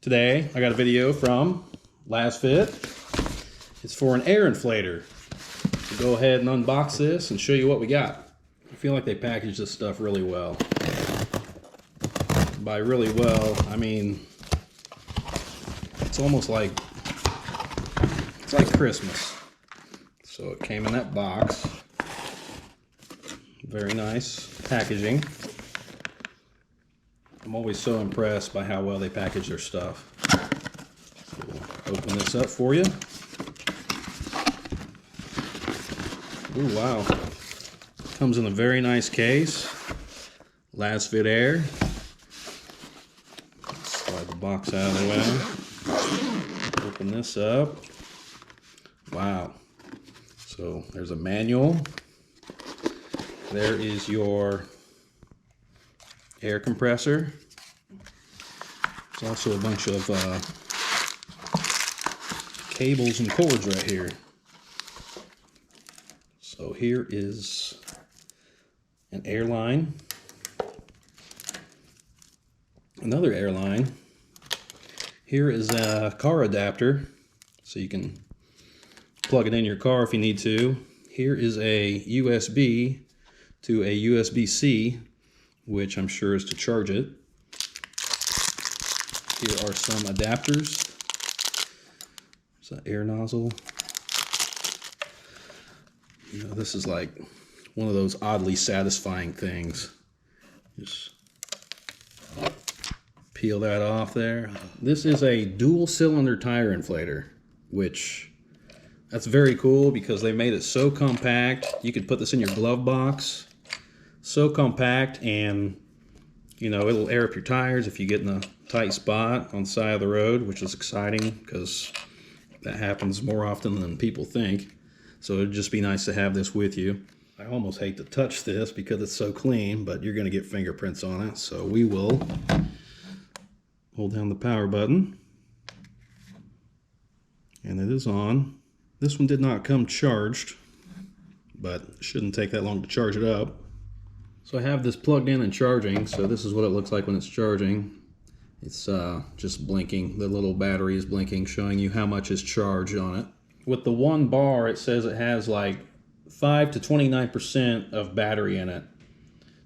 Today I got a video from Lasfit. It's for an air inflator. So go ahead and unbox this and show you what we got. I feel like they packaged this stuff really well. By really well, I mean it's almost like Christmas. So it came in that box. Very nice packaging. I'm always so impressed by how well they package their stuff. So we'll open this up for you. Ooh, wow. Comes in a very nice case. Lasfit Air. Slide the box out of the way. Open this up. Wow. So there's a manual. There is your air compressor. There's also a bunch of cables and cords right here. So here is an air line, another air line. Here is a car adapter, so you can plug it in your car if you need to. Here is a USB to a USB-C, which I'm sure is to charge it. Here are some adapters. There's an air nozzle. You know, this is like one of those oddly satisfying things. Just peel that off there. This is a dual cylinder tire inflator, which that's very cool because they made it so compact. You could put this in your glove box. So compact, and you know, it'll air up your tires if you get in a tight spot on the side of the road, which is exciting because that happens more often than people think. So it'd just be nice to have this with you. I almost hate to touch this because it's so clean, but you're going to get fingerprints on it. So we will hold down the power button, and it is on. This one did not come charged, but it shouldn't take that long to charge it up. So I have this plugged in and charging, so this is what it looks like when it's charging. It's just blinking, the little battery is blinking, showing you how much is charged on it. With the 1 bar, it says it has like 5 to 29% of battery in it.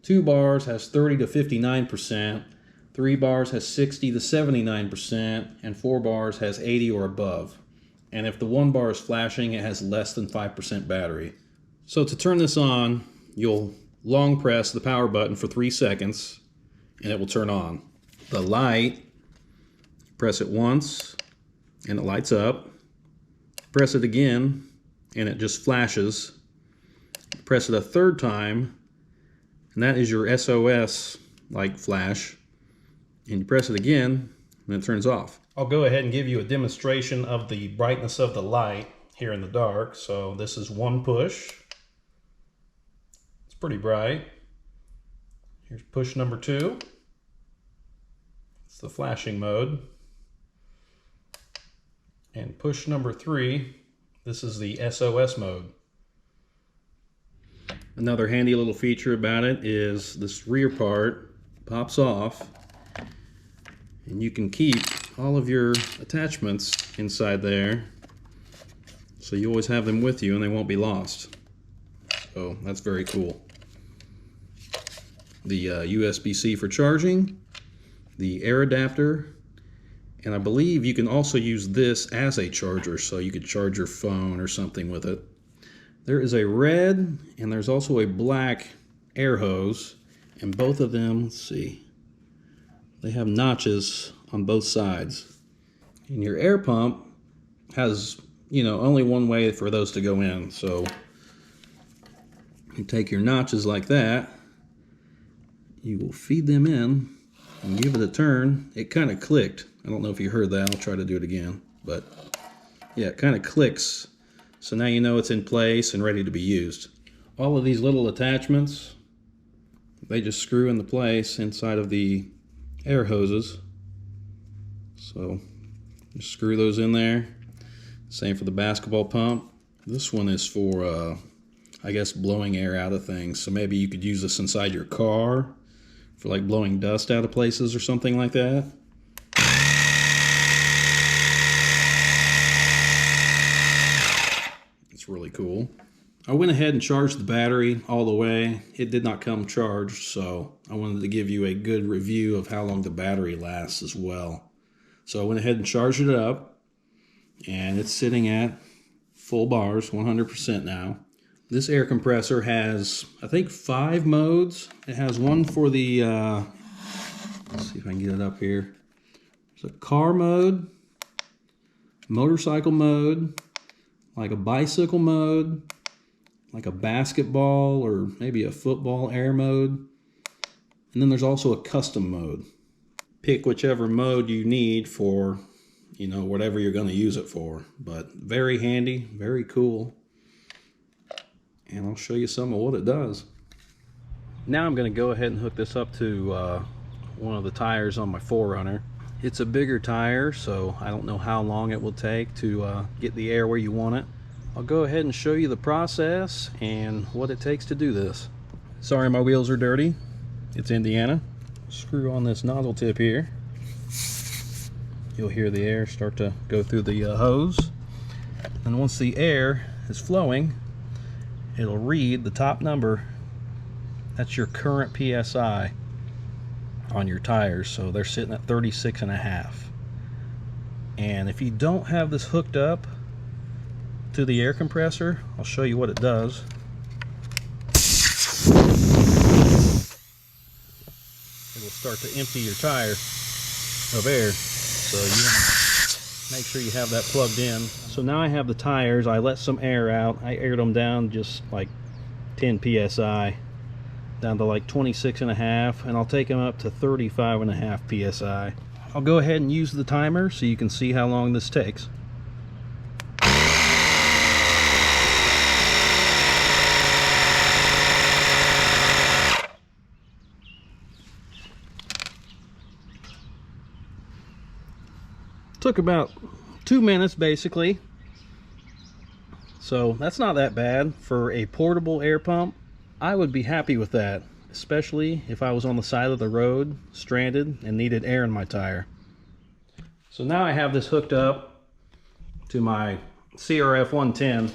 2 bars has 30 to 59%, 3 bars has 60 to 79%, and 4 bars has 80 or above. And if the 1 bar is flashing, it has less than 5% battery. So to turn this on, you'll long press the power button for 3 seconds and it will turn on. The light, press it once and it lights up. Press it again and it just flashes. Press it a 3rd time and that is your SOS like flash. And you press it again and it turns off. I'll go ahead and give you a demonstration of the brightness of the light here in the dark. So this is 1 push. Pretty bright. Here's push number 2. It's the flashing mode. And push number 3, this is the SOS mode. Another handy little feature about it is this rear part pops off and you can keep all of your attachments inside there, so you always have them with you and they won't be lost. So that's very cool. The USB-C for charging, the air adapter, and I believe you can also use this as a charger, so you could charge your phone or something with it. There is a red and there's also a black air hose, and both of them, let's see, they have notches on both sides. And your air pump has, you know, only one way for those to go in, so you take your notches like that. You will feed them in and give it a turn. It kind of clicked. I don't know if you heard that. I'll try to do it again. But yeah, it kind of clicks. So now you know it's in place and ready to be used. All of these little attachments, they just screw into place inside of the air hoses. So just screw those in there. Same for the basketball pump. This one is for, I guess, blowing air out of things. So maybe you could use this inside your car for like blowing dust out of places or something like that. It's really cool. I went ahead and charged the battery all the way. It did not come charged, so I wanted to give you a good review of how long the battery lasts as well. So I went ahead and charged it up, and it's sitting at full bars, 100% now. This air compressor has, I think, 5 modes. It has one for the, let's see if I can get it up here. There's a car mode, motorcycle mode, like a bicycle mode, like a basketball or maybe a football air mode. And then there's also a custom mode. Pick whichever mode you need for, you know, whatever you're going to use it for. But very handy, very cool. And I'll show you some of what it does. Now I'm going to go ahead and hook this up to one of the tires on my 4Runner. It's a bigger tire, so I don't know how long it will take to get the air where you want it. I'll go ahead and show you the process and what it takes to do this. Sorry my wheels are dirty. It's Indiana. Screw on this nozzle tip here. You'll hear the air start to go through the hose. And once the air is flowing, it'll read the top number. That's your current PSI on your tires. So they're sitting at 36.5. And if you don't have this hooked up to the air compressor, I'll show you what it does. It will start to empty your tire of air, so you want to make sure you have that plugged in. So now I have the tires. I let some air out. I aired them down just like 10 psi, down to like 26.5, and I'll take them up to 35.5 psi. I'll go ahead and use the timer so you can see how long this takes. Took about 2 minutes basically, so that's not that bad for a portable air pump. I would be happy with that, especially if I was on the side of the road stranded and needed air in my tire. So now I have this hooked up to my CRF 110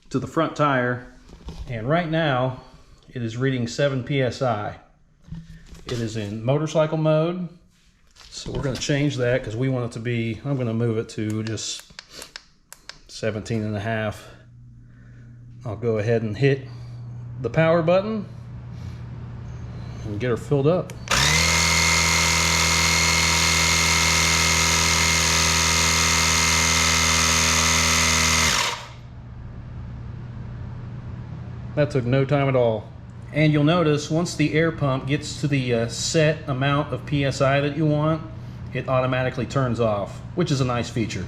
to the front tire, and right now it is reading 7 psi. It is in motorcycle mode. So we're going to change that because we want it to be, I'm going to move it to just 17.5. I'll go ahead and hit the power button and get her filled up. That took no time at all. And you'll notice once the air pump gets to the set amount of PSI that you want, it automatically turns off, which is a nice feature.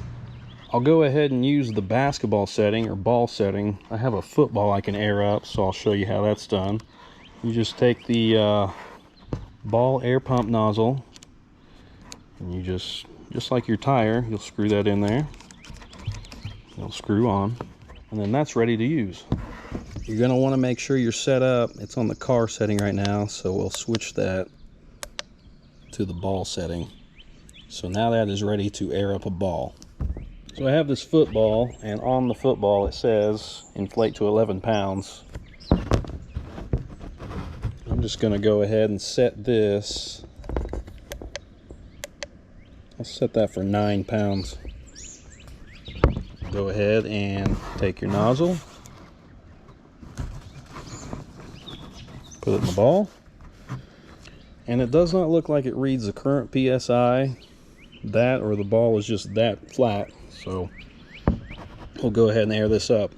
I'll go ahead and use the basketball setting or ball setting. I have a football I can air up, so I'll show you how that's done. You just take the ball air pump nozzle and you just like your tire, you'll screw that in there. It'll screw on, and then that's ready to use. You're going to want to make sure you're set up. It's on the car setting right now, so we'll switch that to the ball setting. So now that is ready to air up a ball. So I have this football, and on the football it says inflate to 11 pounds. I'm just going to go ahead and set this. I'll set that for 9 pounds. Go ahead and take your nozzle. Put it in the ball, and it does not look like it reads the current PSI. That or the ball is just that flat, so we'll go ahead and air this up,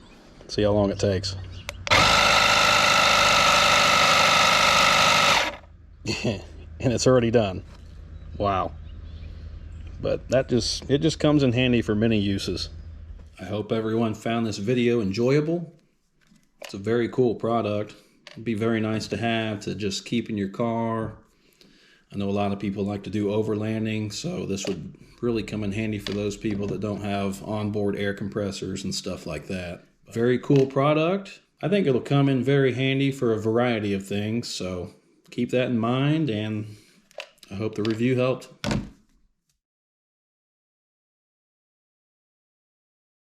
see how long it takes. And it's already done. Wow. But it just comes in handy for many uses. I hope everyone found this video enjoyable. It's a very cool product. It'd be very nice to have to just keep in your car. I know a lot of people like to do overlanding, so this would really come in handy for those people that don't have onboard air compressors and stuff like that. Very cool product. I think it'll come in very handy for a variety of things, so keep that in mind, and I hope the review helped.